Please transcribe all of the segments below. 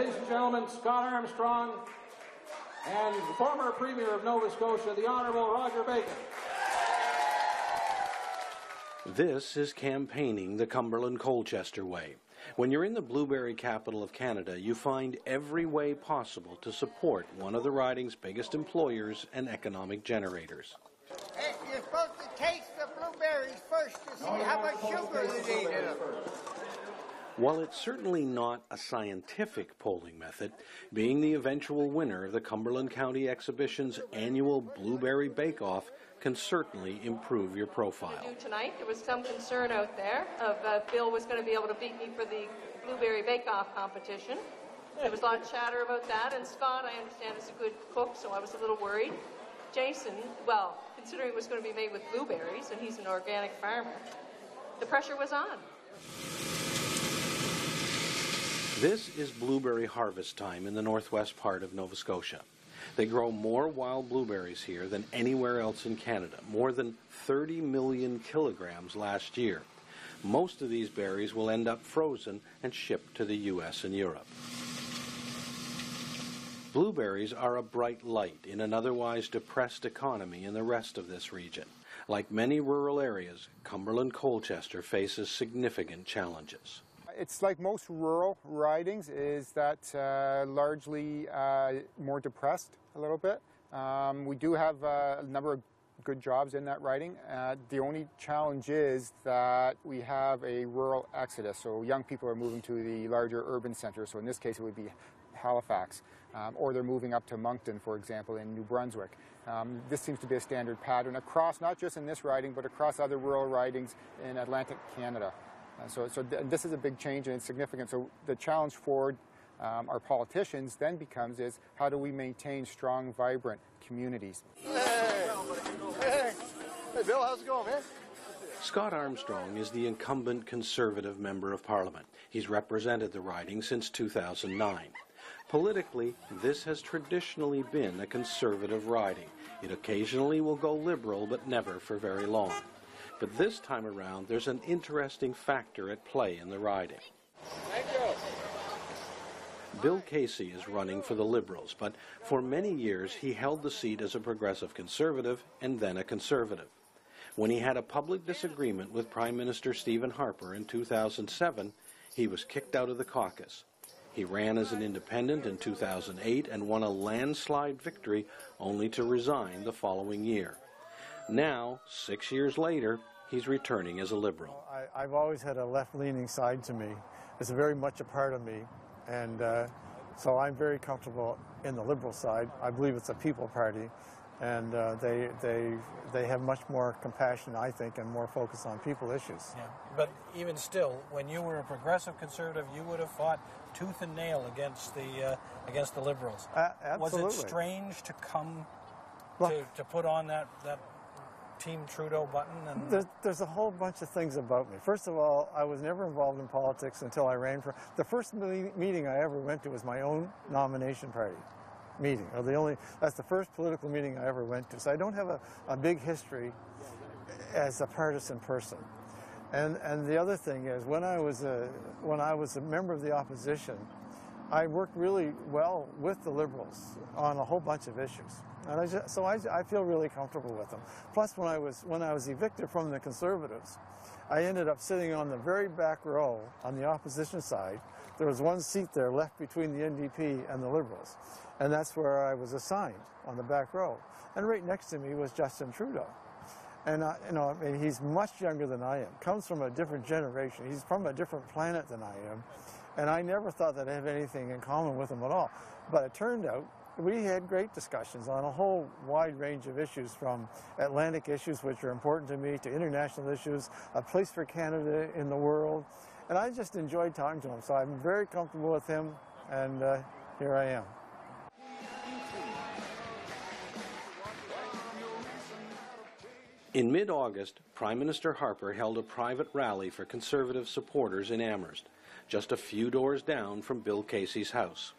Ladies and gentlemen, Scott Armstrong and the former Premier of Nova Scotia, the Honourable Roger Bacon. This is campaigning the Cumberland-Colchester way. When you're in the blueberry capital of Canada, you find every way possible to support one of the riding's biggest employers and economic generators. Hey, you're supposed to taste the blueberries first to see how much sugar you need in them. While it's certainly not a scientific polling method, being the eventual winner of the Cumberland County Exhibition's annual Blueberry Bake-Off can certainly improve your profile. Tonight, there was some concern out there of Bill was going to be able to beat me for the Blueberry Bake-Off competition. There was a lot of chatter about that, and Scott, I understand, is a good cook, so I was a little worried. Jason, well, considering it was going to be made with blueberries, and he's an organic farmer, the pressure was on. This is blueberry harvest time in the northwest part of Nova Scotia. They grow more wild blueberries here than anywhere else in Canada, more than 30 million kilograms last year. Most of these berries will end up frozen and shipped to the U.S. and Europe. Blueberries are a bright light in an otherwise depressed economy in the rest of this region. Like many rural areas, Cumberland-Colchester faces significant challenges. It's like most rural ridings, is that largely more depressed a little bit. We do have a number of good jobs in that riding. The only challenge is that we have a rural exodus, so young people are moving to the larger urban centers, so in this case it would be Halifax, or they're moving up to Moncton, for example, in New Brunswick. This seems to be a standard pattern across, not just in this riding, but across other rural ridings in Atlantic Canada. So this is a big change, and it's significant. So the challenge for our politicians then becomes is how do we maintain strong, vibrant communities? Hey, Bill, how's it going, man? Scott Armstrong is the incumbent Conservative Member of Parliament. He's represented the riding since 2009. Politically, this has traditionally been a Conservative riding. It occasionally will go Liberal, but never for very long. But this time around, there's an interesting factor at play in the riding. Thank you. Bill Casey is running for the Liberals, but for many years he held the seat as a Progressive Conservative and then a Conservative. When he had a public disagreement with Prime Minister Stephen Harper in 2007, he was kicked out of the caucus. He ran as an independent in 2008 and won a landslide victory, only to resign the following year. Now, 6 years later, he's returning as a Liberal. I've always had a left-leaning side to me. It's very much a part of me, and so I'm very comfortable in the Liberal side. I believe it's a people party, and they have much more compassion, I think, and more focus on people issues. Yeah. But even still, when you were a Progressive Conservative, you would have fought tooth and nail against the Liberals. Absolutely. Was it strange to come to put on that Team Trudeau button? And there's a whole bunch of things about me. First of all, I was never involved in politics until I ran for... The first meeting I ever went to was my own nomination party meeting. That's the first political meeting I ever went to. So I don't have a big history as a partisan person. And the other thing is, when I was a member of the opposition, I worked really well with the Liberals on a whole bunch of issues. And I feel really comfortable with them. Plus, when I was evicted from the Conservatives, I ended up sitting on the very back row on the opposition side. There was one seat there left between the NDP and the Liberals, and that's where I was assigned, on the back row. And right next to me was Justin Trudeau. And he's much younger than I am, comes from a different generation. He's from a different planet than I am, and I never thought that I have anything in common with him at all. But it turned out we had great discussions on a whole wide range of issues, from Atlantic issues, which are important to me, to international issues, a place for Canada in the world. And I just enjoyed talking to him, so I'm very comfortable with him, and here I am. In mid-August, Prime Minister Harper held a private rally for Conservative supporters in Amherst, just a few doors down from Bill Casey's house.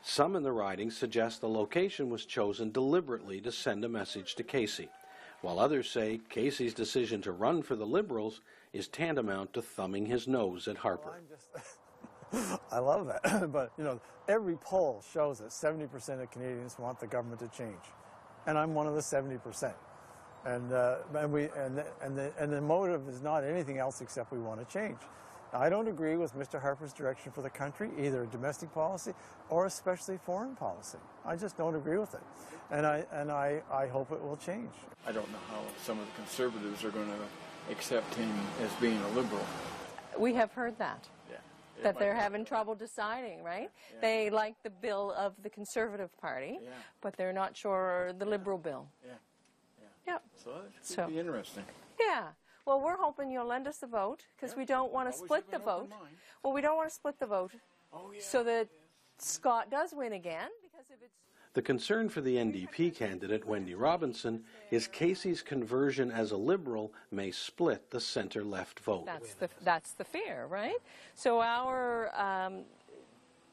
Some in the riding suggest the location was chosen deliberately to send a message to Casey, while others say Casey's decision to run for the Liberals is tantamount to thumbing his nose at Harper. I love that. But, you know, every poll shows that 70% of Canadians want the government to change. And I'm one of the 70%. And the motive is not anything else except we want to change. I don't agree with Mr. Harper's direction for the country, either domestic policy or especially foreign policy. I just don't agree with it. And I hope it will change. I don't know how some of the Conservatives are going to accept him as being a Liberal. We have heard that. Yeah. That they're having trouble deciding, right? Yeah. They like the bill of the Conservative Party, yeah, but they're not sure the Liberal bill. Yeah. Yep. So that should be interesting. Yeah. Well, we're hoping you'll lend us the vote because we don't want to split the vote. Well, we don't want to split the vote so that Scott does win again. Because if it's the concern for the NDP candidate, Wendy Robinson, is Casey's conversion as a Liberal may split the centre-left vote. That's the fear, right? So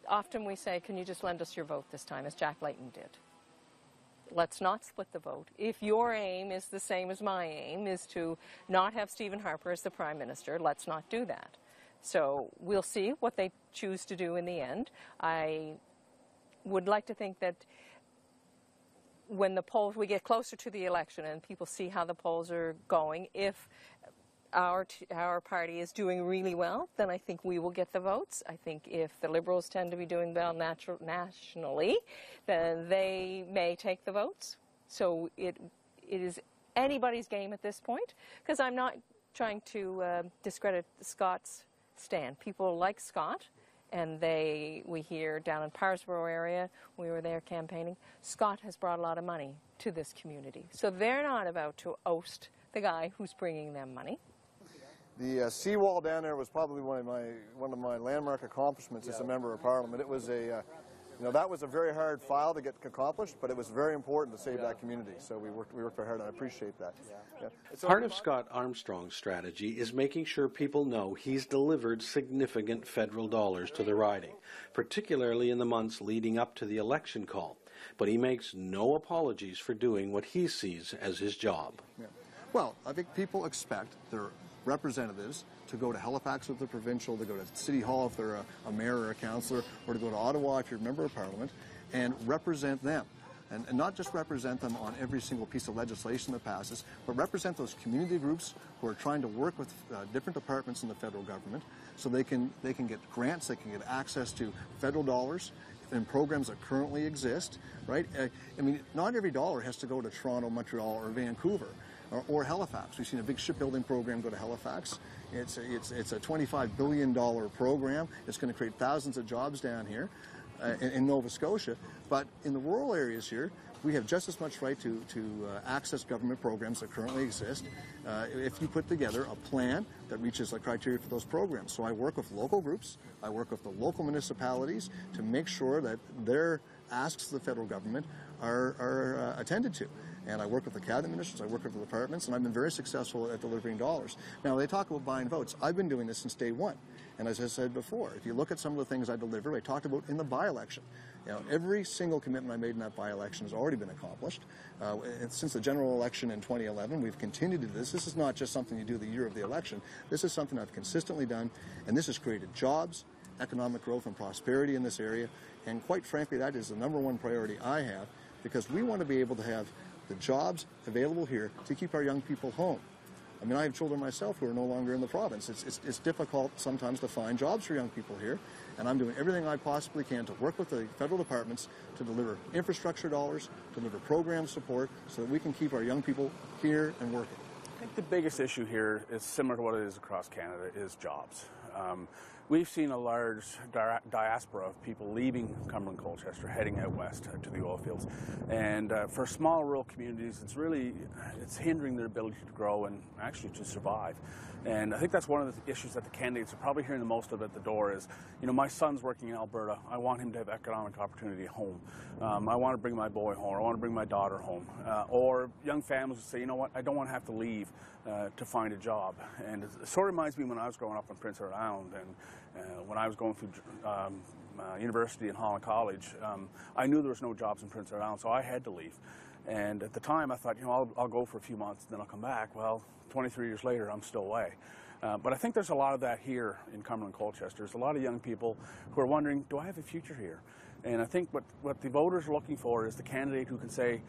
often we say, can you just lend us your vote this time, as Jack Layton did? Let's not split the vote. If your aim is the same as my aim, is to not have Stephen Harper as the Prime Minister, let's not do that. So we'll see what they choose to do in the end. I would like to think that when we get closer to the election and people see how the polls are going, if our party is doing really well, then I think we will get the votes. I think if the Liberals tend to be doing well nationally, then they may take the votes. So it is anybody's game at this point, because I'm not trying to discredit Scott's stand. People like Scott, and we hear down in Parsborough area, we were there campaigning, Scott has brought a lot of money to this community. So they're not about to oust the guy who's bringing them money. The seawall down there was probably one of my landmark accomplishments as a member of Parliament. It was that was a very hard file to get accomplished, but it was very important to save that community. So we worked very hard, and I appreciate that. Yeah. Part of Scott Armstrong's strategy is making sure people know he's delivered significant federal dollars to the riding, particularly in the months leading up to the election call. But he makes no apologies for doing what he sees as his job. Yeah. Well, I think people expect their representatives to go to Halifax with the provincial, to go to City Hall if they're a mayor or a councillor, or to go to Ottawa if you're a member of Parliament, and represent them. And not just represent them on every single piece of legislation that passes, but represent those community groups who are trying to work with different departments in the federal government so they can get grants, they can get access to federal dollars in programs that currently exist, right? I mean, not every dollar has to go to Toronto, Montreal, or Vancouver. Or Halifax. We've seen a big shipbuilding program go to Halifax. It's a $25 billion program. It's going to create thousands of jobs down here in Nova Scotia. But in the rural areas here, we have just as much right to access government programs that currently exist if you put together a plan that reaches the criteria for those programs. So I work with local groups. I work with the local municipalities to make sure that their asks to the federal government are attended to. And I work with the cabinet ministers, I work with the departments, and I've been very successful at delivering dollars. Now, they talk about buying votes. I've been doing this since day one. And as I said before, if you look at some of the things I deliver, I talked about in the by-election. You know, every single commitment I made in that by-election has already been accomplished. Since the general election in 2011, we've continued to do this. This is not just something you do the year of the election. This is something I've consistently done, and this has created jobs, economic growth, and prosperity in this area. And quite frankly, that is the #1 priority I have, because we want to be able to have the jobs available here to keep our young people home. I mean, I have children myself who are no longer in the province. It's difficult sometimes to find jobs for young people here, and I'm doing everything I possibly can to work with the federal departments to deliver infrastructure dollars, to deliver program support, so that we can keep our young people here and working. I think the biggest issue here is similar to what it is across Canada, is jobs. We've seen a large diaspora of people leaving Cumberland-Colchester, heading out west to the oil fields. And for small rural communities, it's hindering their ability to grow and actually to survive. And I think that's one of the issues that the candidates are probably hearing the most of at the door is, you know, my son's working in Alberta. I want him to have economic opportunity at home. I want to bring my boy home, or I want to bring my daughter home. Or young families say, you know what, I don't want to have to leave to find a job. And it sort of reminds me when I was growing up in Prince Edward Island, and when I was going through university in Holland College, I knew there was no jobs in Prince Edward Island, so I had to leave. And at the time, I thought, you know, I'll go for a few months, then I'll come back. Well, 23 years later, I'm still away. But I think there's a lot of that here in Cumberland-Colchester. There's a lot of young people who are wondering, do I have a future here? And I think what the voters are looking for is the candidate who can say,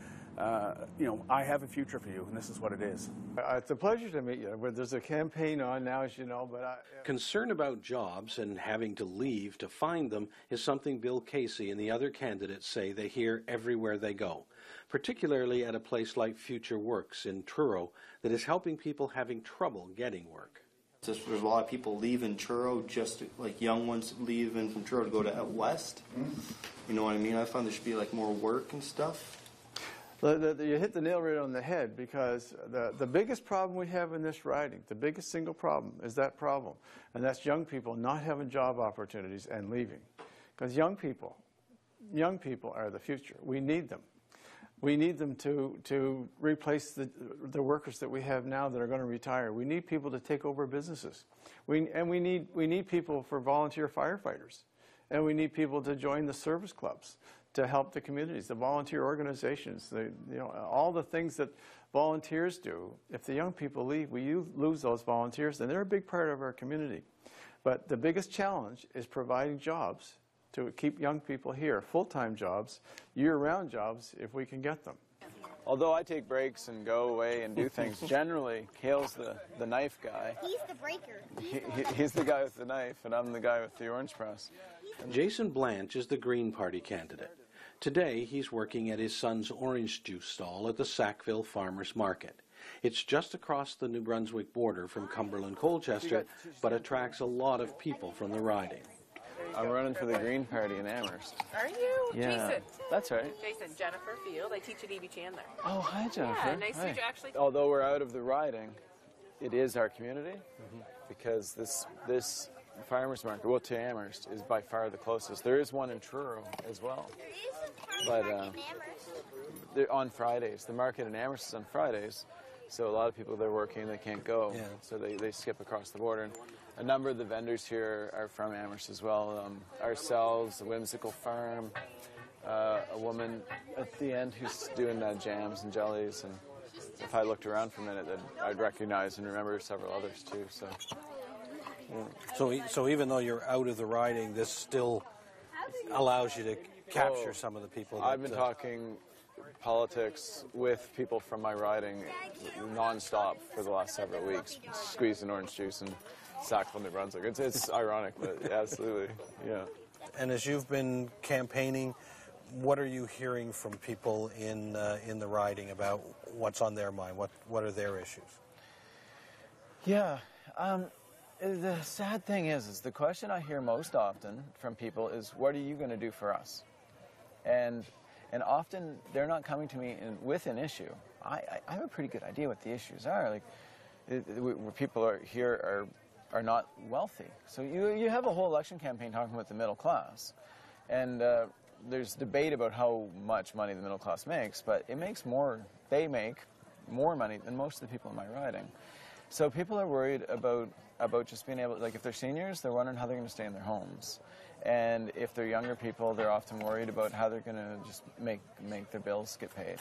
you know, I have a future for you, and this is what it is. It's a pleasure to meet you. There's a campaign on now, as you know, but Concern about jobs and having to leave to find them is something Bill Casey and the other candidates say they hear everywhere they go, particularly at a place like Future Works in Truro that is helping people having trouble getting work. There's a lot of people leaving Truro, just like young ones leaving from Truro to go to out west. You know what I mean? I found there should be like more work and stuff. You hit the nail right on the head, because the biggest problem we have in this riding, the biggest single problem, is that problem. And that's young people not having job opportunities and leaving. Because young people are the future. We need them. We need them to replace the workers that we have now that are going to retire. We need people to take over businesses. We need people for volunteer firefighters. And we need people to join the service clubs to help the communities, the volunteer organizations, all the things that volunteers do. If the young people leave, we lose those volunteers, and they're a big part of our community. But the biggest challenge is providing jobs to keep young people here, full-time jobs, year-round jobs, if we can get them. Although I take breaks and go away and do things, generally, Cale's the knife guy. He's the breaker. He's the guy with the knife, and I'm the guy with the orange press. Jason Blanche is the Green Party candidate. Today, he's working at his son's orange juice stall at the Sackville Farmers Market. It's just across the New Brunswick border from Cumberland-Colchester, but attracts a lot of people from the riding. I'm running for the Green Party in Amherst. Are you? Yeah, Jason. That's right. Jason, Jennifer Field. I teach at E.B. Chandler. Oh, hi, Jennifer. Yeah, nice to meet you, actually. Although we're out of the riding, it is our community, because this farmers market, well, to Amherst, is by far the closest. There is one in Truro as well. There is a farmers market in Amherst. They're on Fridays. The market in Amherst is on Fridays, so a lot of people, they're working, they can't go, so they skip across the border. And a number of the vendors here are from Amherst as well. Ourselves, the Whimsical Farm, a woman at the end who's doing jams and jellies, and if I looked around for a minute, then I'd recognize and remember several others too. So even though you're out of the riding, this still allows you to capture some of the people. I've been talking politics with people from my riding nonstop for the last several weeks, squeezing orange juice and Sackville, New Brunswick. It's ironic, but absolutely, yeah. And as you've been campaigning, what are you hearing from people in the riding about what's on their mind? What are their issues? Yeah. The sad thing is the question I hear most often from people is, what are you going to do for us? And often they're not coming to me with an issue. I have a pretty good idea what the issues are. Like, where people are not wealthy. So you have a whole election campaign talking about the middle class. And there's debate about how much money the middle class makes, but they make more money than most of the people in my riding. So people are worried about just being able, like if they're seniors, they're wondering how they're going to stay in their homes. And if they're younger people, they're often worried about how they're going to just make their bills get paid.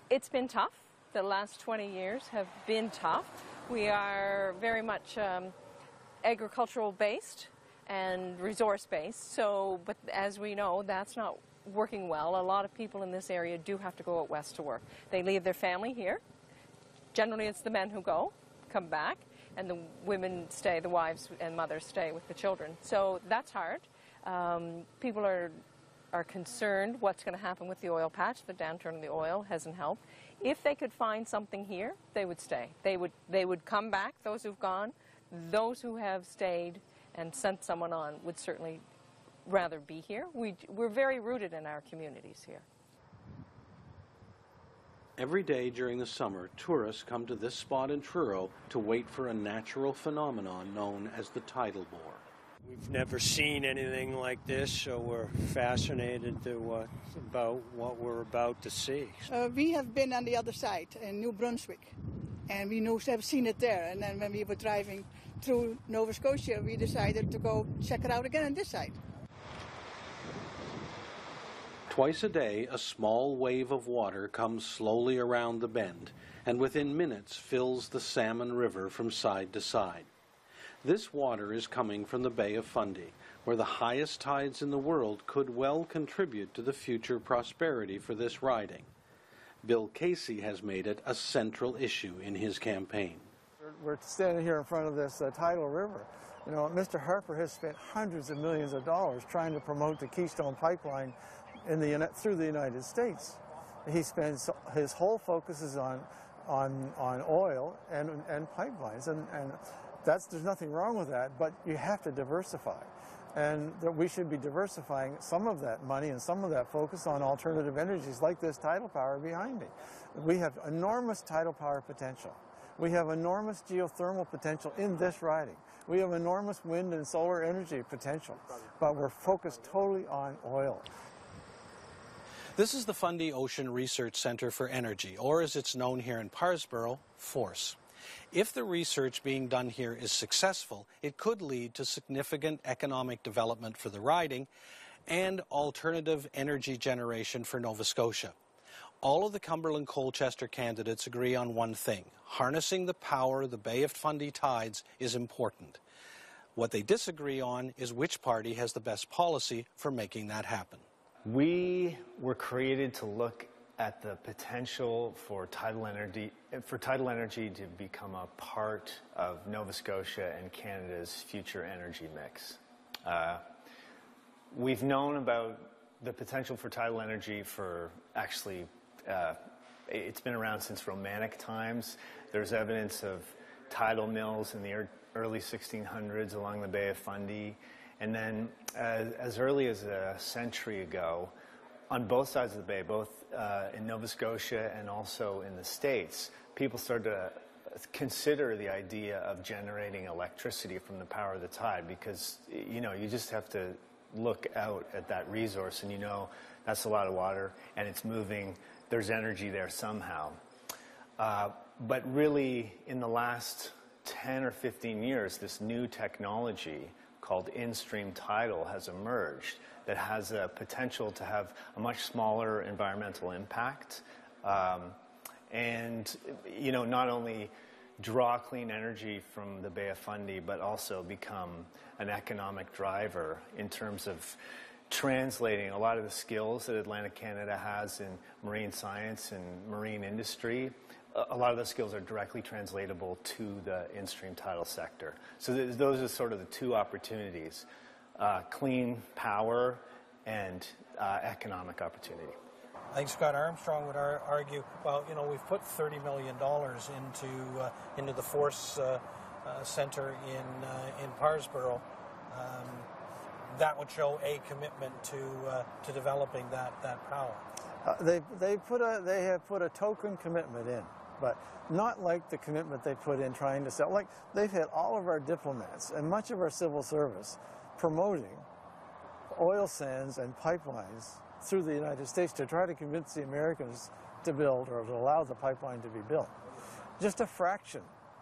It's been tough. The last 20 years have been tough. We are very much agricultural based and resource based. So, but as we know, that's not working well. A lot of people in this area do have to go out west to work. They leave their family here. Generally, it's the men who come back, and the women stay, the wives and mothers stay with the children. So that's hard. People are concerned what's going to happen with the oil patch. The downturn in the oil hasn't helped. If they could find something here, they would stay. They would come back, those who've gone. Those who have stayed and sent someone on would certainly rather be here. We're very rooted in our communities here. Every day during the summer, tourists come to this spot in Truro to wait for a natural phenomenon known as the tidal bore. We've never seen anything like this, so we're fascinated about what we're about to see. We have been on the other side in New Brunswick, and we have seen it there. And then when we were driving through Nova Scotia, we decided to go check it out again on this side. Twice a day, a small wave of water comes slowly around the bend, and within minutes fills the Salmon River from side to side. This water is coming from the Bay of Fundy, where the highest tides in the world could well contribute to the future prosperity for this riding. Bill Casey has made it a central issue in his campaign. We're standing here in front of this tidal river. You know, Mr. Harper has spent hundreds of millions of dollars trying to promote the Keystone Pipeline through the United States. He spends his whole focus is on oil and pipelines, and there's nothing wrong with that, but you have to diversify. And that we should be diversifying some of that money and some of that focus on alternative energies like this tidal power behind me. We have enormous tidal power potential. We have enormous geothermal potential in this riding. We have enormous wind and solar energy potential, but we're focused totally on oil. This is the Fundy Ocean Research Center for Energy, or as it's known here in Parsboro, FORCE. If the research being done here is successful, it could lead to significant economic development for the riding and alternative energy generation for Nova Scotia. All of the Cumberland-Colchester candidates agree on one thing: harnessing the power of the Bay of Fundy tides is important. What they disagree on is which party has the best policy for making that happen. We were created to look at the potential for tidal energy to become a part of Nova Scotia and Canada's future energy mix. We've known about the potential for tidal energy for actually, it's been around since Romantic times. There's evidence of tidal mills in the early 1600s along the Bay of Fundy. And then as early as a century ago, on both sides of the bay, both in Nova Scotia and also in the States, people started to consider the idea of generating electricity from the power of the tide, because, you know, you just have to look out at that resource and you know that's a lot of water and it's moving, there's energy there somehow. But really, in the last 10 or 15 years, this new technology called in-stream tidal has emerged that has a potential to have a much smaller environmental impact and, you know, not only draw clean energy from the Bay of Fundy, but also become an economic driver in terms of translating a lot of the skills that Atlantic Canada has in marine science and marine industry. A lot of those skills are directly translatable to the in-stream tidal sector. So those are sort of the two opportunities, clean power and economic opportunity. I think Scott Armstrong would argue, well, you know, we've put $30 million into the Force Center in Parsboro. That would show a commitment to developing that power. They have put a token commitment in, but not like the commitment they put in trying to sell. Like, they've had all of our diplomats and much of our civil service promoting oil sands and pipelines through the United States to try to convince the Americans to build or to allow the pipeline to be built. Just a fraction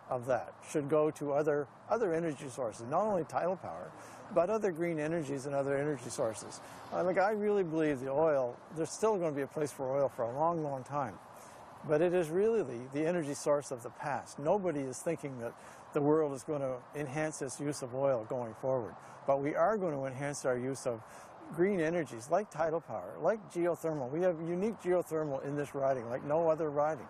of that should go to other energy sources, not only tidal power, but other green energies and other energy sources. Like, I really believe the oil, there's still going to be a place for oil for a long, long time. But it is really the energy source of the past. Nobody is thinking that the world is going to enhance its use of oil going forward. But we are going to enhance our use of green energies like tidal power, like geothermal. We have unique geothermal in this riding like no other riding.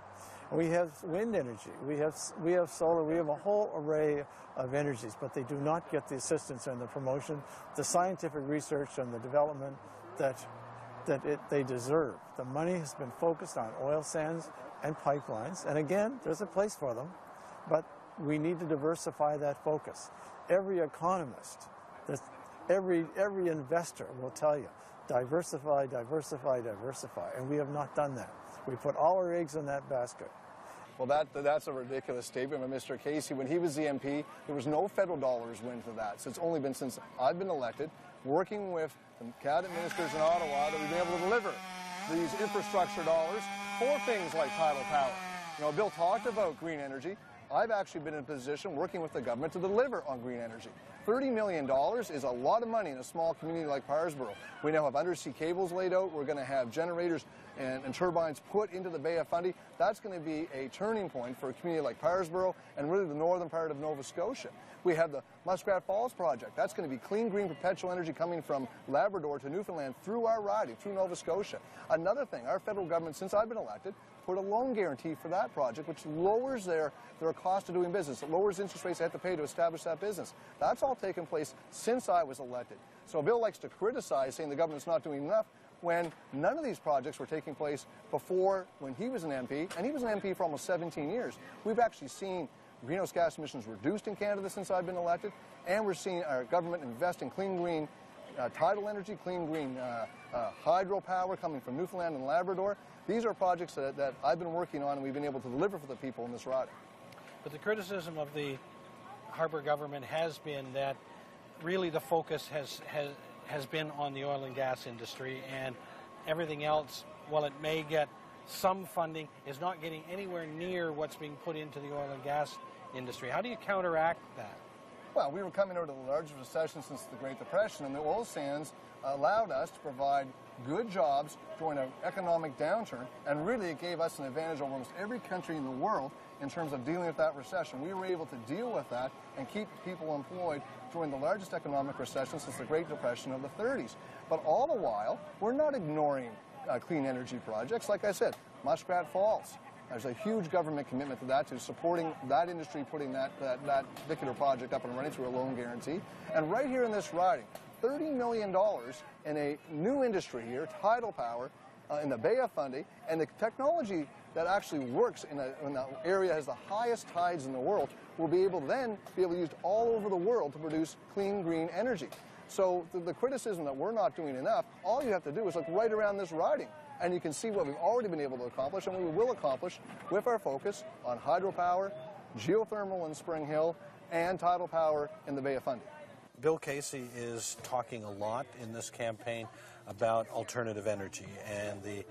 We have wind energy, we have solar, we have a whole array of energies, but they do not get the assistance and the promotion, the scientific research and the development that they deserve. The money has been focused on oil sands and pipelines, and again, there's a place for them, but we need to diversify that focus. Every economist, every investor will tell you, diversify, diversify, diversify, and we have not done that. We put all our eggs in that basket. Well, that's a ridiculous statement by Mr. Casey. When he was the MP, there was no federal dollars went for that. So it's only been since I've been elected, working with the cabinet ministers in Ottawa, that we've been able to deliver these infrastructure dollars for things like tidal power. You know, Bill talked about green energy. I've actually been in a position working with the government to deliver on green energy. $30 million is a lot of money in a small community like Parsboro. We now have undersea cables laid out. We're going to have generators and turbines put into the Bay of Fundy. That's going to be a turning point for a community like Parsboro and really the northern part of Nova Scotia. We have the Muskrat Falls project. That's going to be clean, green, perpetual energy coming from Labrador to Newfoundland through our riding, through Nova Scotia. Another thing, our federal government, since I've been elected, put a loan guarantee for that project, which lowers their cost of doing business. It lowers interest rates they have to pay to establish that business. That's all taken place since I was elected. So Bill likes to criticize, saying the government's not doing enough, when none of these projects were taking place before when he was an MP, and he was an MP for almost 17 years. We've actually seen greenhouse gas emissions reduced in Canada since I've been elected, and we're seeing our government invest in clean, green tidal energy, clean, green hydropower coming from Newfoundland and Labrador. These are projects that I've been working on and we've been able to deliver for the people in this riding. But the criticism of the Harper government has been that really the focus has been on the oil and gas industry, and everything else, while it may get some funding, is not getting anywhere near what's being put into the oil and gas industry. How do you counteract that? Well, we were coming out of the largest recession since the Great Depression, and the oil sands allowed us to provide good jobs during an economic downturn, and really it gave us an advantage over almost every country in the world in terms of dealing with that recession. We were able to deal with that and keep people employed during the largest economic recession since the Great Depression of the 30s. But all the while, we're not ignoring clean energy projects. Like I said, Muskrat Falls. There's a huge government commitment to that, to supporting that industry, putting that particular project up and running through a loan guarantee. And right here in this riding, $30 million in a new industry here, tidal power, in the Bay of Fundy, and the technology that actually works in the area has the highest tides in the world, will be able to then be able to use all over the world to produce clean, green energy. So the criticism that we're not doing enough, all you have to do is look right around this riding, and you can see what we've already been able to accomplish, and we will accomplish with our focus on hydropower, geothermal in Spring Hill, and tidal power in the Bay of Fundy. Bill Casey is talking a lot in this campaign about alternative energy and the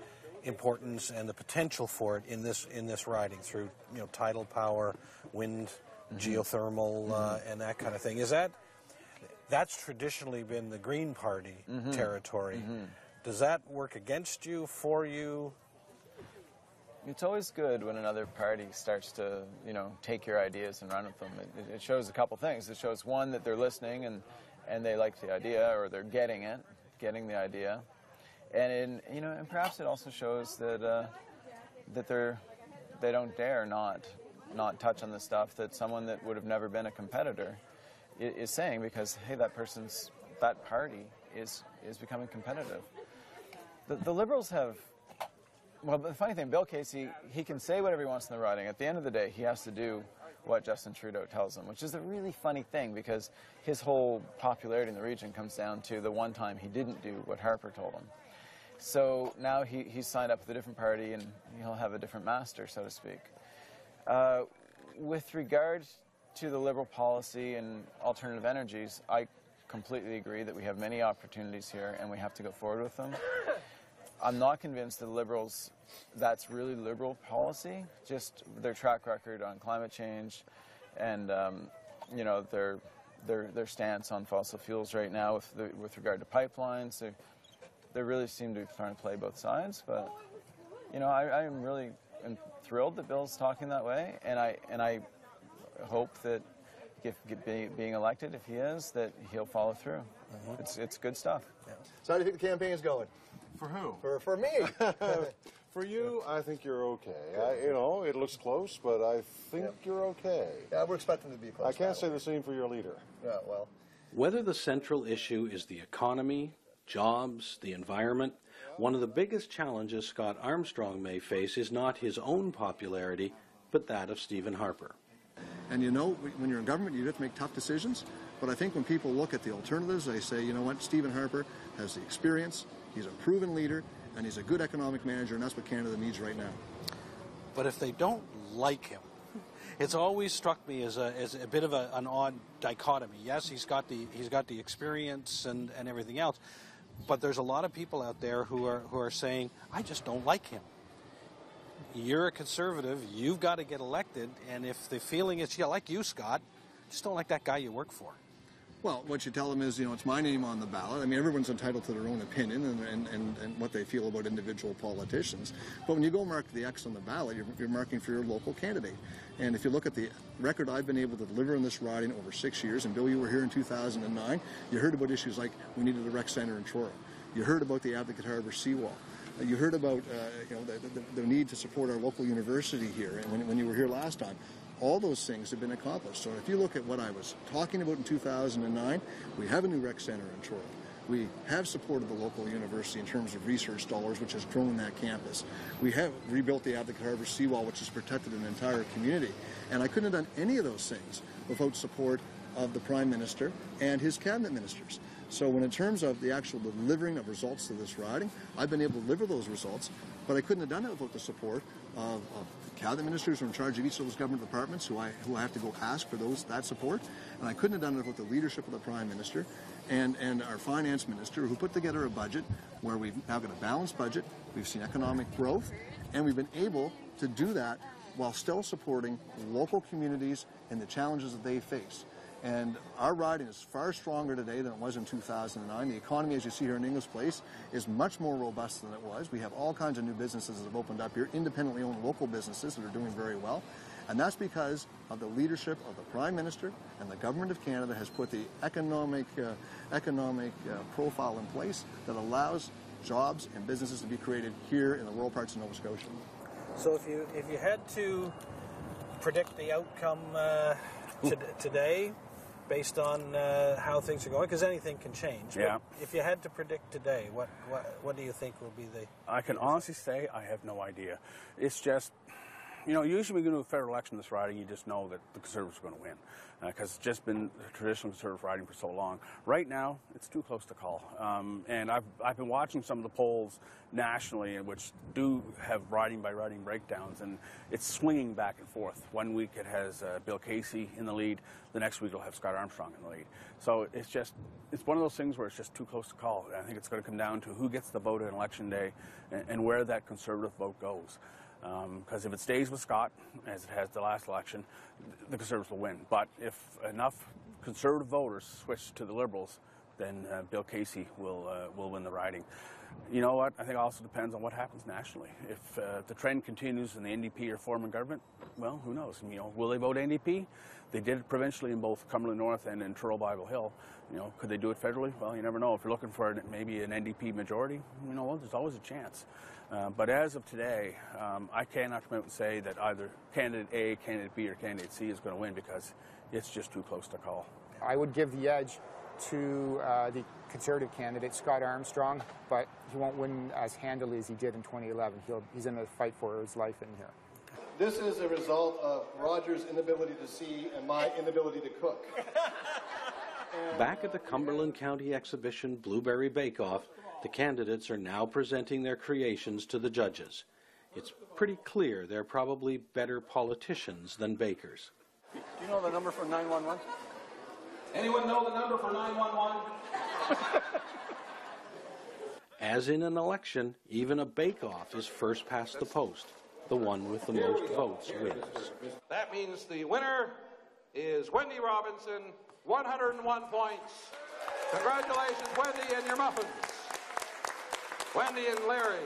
importance and the potential for it in this riding through tidal power, wind, geothermal, and that kind of thing. That's traditionally been the Green Party territory. Does that work against you, for you? It's always good when another party starts to, take your ideas and run with them. It shows a couple things. It shows, one, that they're listening and they like the idea, or they're getting the idea. And and perhaps it also shows that they don't dare not touch on the stuff that someone that would have never been a competitor is saying, because hey, that party is becoming competitive. The Liberals have. Well, the funny thing, Bill Casey, he can say whatever he wants in the riding. At the end of the day, he has to do what Justin Trudeau tells him, which is a really funny thing, because his whole popularity in the region comes down to the one time he didn't do what Harper told him. So now he's signed up with a different party, and he'll have a different master, so to speak. With regard to the Liberal policy and alternative energies, I completely agree that we have many opportunities here, and we have to go forward with them. I'm not convinced the Liberals, that's really Liberal policy, just their track record on climate change and, their stance on fossil fuels right now with regard to pipelines. They really seem to be trying to play both sides, but, I am really thrilled that Bill's talking that way, and I hope that if being elected, if he is, that he'll follow through. It's good stuff. Yeah. So how do you think the campaign is going? For who? For me. For you, I think you're okay. It looks close, but I think you're okay. Yeah, we're expecting to be close. I can't say the same for your leader. Yeah, well. Whether the central issue is the economy, jobs, the environment, one of the biggest challenges Scott Armstrong may face is not his own popularity, but that of Stephen Harper. And when you're in government, you have to make tough decisions. But I think when people look at the alternatives, they say, you know what, Stephen Harper has the experience, he's a proven leader, and he's a good economic manager, and that's what Canada needs right now. But if they don't like him, it's always struck me as a bit of an odd dichotomy. Yes, he's got the experience and everything else, but there's a lot of people out there who are saying, I just don't like him. You're a conservative, you've got to get elected, and if the feeling is, like you, Scott, just don't like that guy you work for. Well, what you tell them is, it's my name on the ballot. I mean, everyone's entitled to their own opinion and what they feel about individual politicians. But when you go mark the X on the ballot, you're marking for your local candidate. And if you look at the record I've been able to deliver in this riding over 6 years, and Bill, you were here in 2009, you heard about issues like we needed a rec center in Truro. You heard about the Advocate Harbour seawall. You heard about the need to support our local university here, and when you were here last time. All those things have been accomplished. So if you look at what I was talking about in 2009, we have a new rec center in Truro. We have supported the local university in terms of research dollars, which has grown that campus. We have rebuilt the Advocate Harbour seawall, which has protected an entire community. And I couldn't have done any of those things without support of the Prime Minister and his cabinet ministers. So when in terms of the actual delivering of results to this riding, I've been able to deliver those results, but I couldn't have done it without the support of cabinet ministers who are in charge of each of those government departments who I have to go ask for that support. And I couldn't have done it without the leadership of the Prime Minister and our finance minister, who put together a budget where we've now got a balanced budget, we've seen economic growth, and we've been able to do that while still supporting local communities and the challenges that they face. And our riding is far stronger today than it was in 2009. The economy, as you see here in English Place, is much more robust than it was. We have all kinds of new businesses that have opened up here, independently owned local businesses that are doing very well. And that's because of the leadership of the Prime Minister, and the Government of Canada has put the economic profile in place that allows jobs and businesses to be created here in the rural parts of Nova Scotia. So if you had to predict the outcome today, based on how things are going, because anything can change. Yeah. But if you had to predict today, what do you think will be the... I can honestly say I have no idea. It's just, usually when you go to a federal election this riding, you just know that the Conservatives are going to win, because it's just been traditional Conservative riding for so long. Right now, it's too close to call. And I've been watching some of the polls nationally, which do have riding by riding breakdowns, and it's swinging back and forth. One week it has Bill Casey in the lead, the next week it'll have Scott Armstrong in the lead. So it's one of those things where it's just too close to call. I think it's going to come down to who gets the vote on Election Day and where that Conservative vote goes. Because if it stays with Scott, as it has the last election, the Conservatives will win. But if enough Conservative voters switch to the Liberals, then Bill Casey will win the riding. You know what? I think it also depends on what happens nationally. If the trend continues and the NDP are forming government, well, who knows? Will they vote NDP? They did it provincially in both Cumberland North and in Truro Bible Hill. Could they do it federally? Well, you never know. If you're looking for maybe an NDP majority, there's always a chance. But as of today, I cannot come out and say that either candidate A, candidate B, or candidate C is going to win, because it's just too close to call. I would give the edge to the Conservative candidate, Scott Armstrong, but he won't win as handily as he did in 2011. He's in a fight for his life in here. This is a result of Roger's inability to see and my inability to cook. Back at the Cumberland County Exhibition Blueberry Bake-Off, the candidates are now presenting their creations to the judges. It's pretty clear they're probably better politicians than bakers. Do you know the number for 911? Anyone know the number for 911? As in an election, even a bake-off is first past the post. The one with the most votes wins. That means the winner is Wendy Robinson, 101 points. Congratulations, Wendy, and your muffins. Wendy and Larry.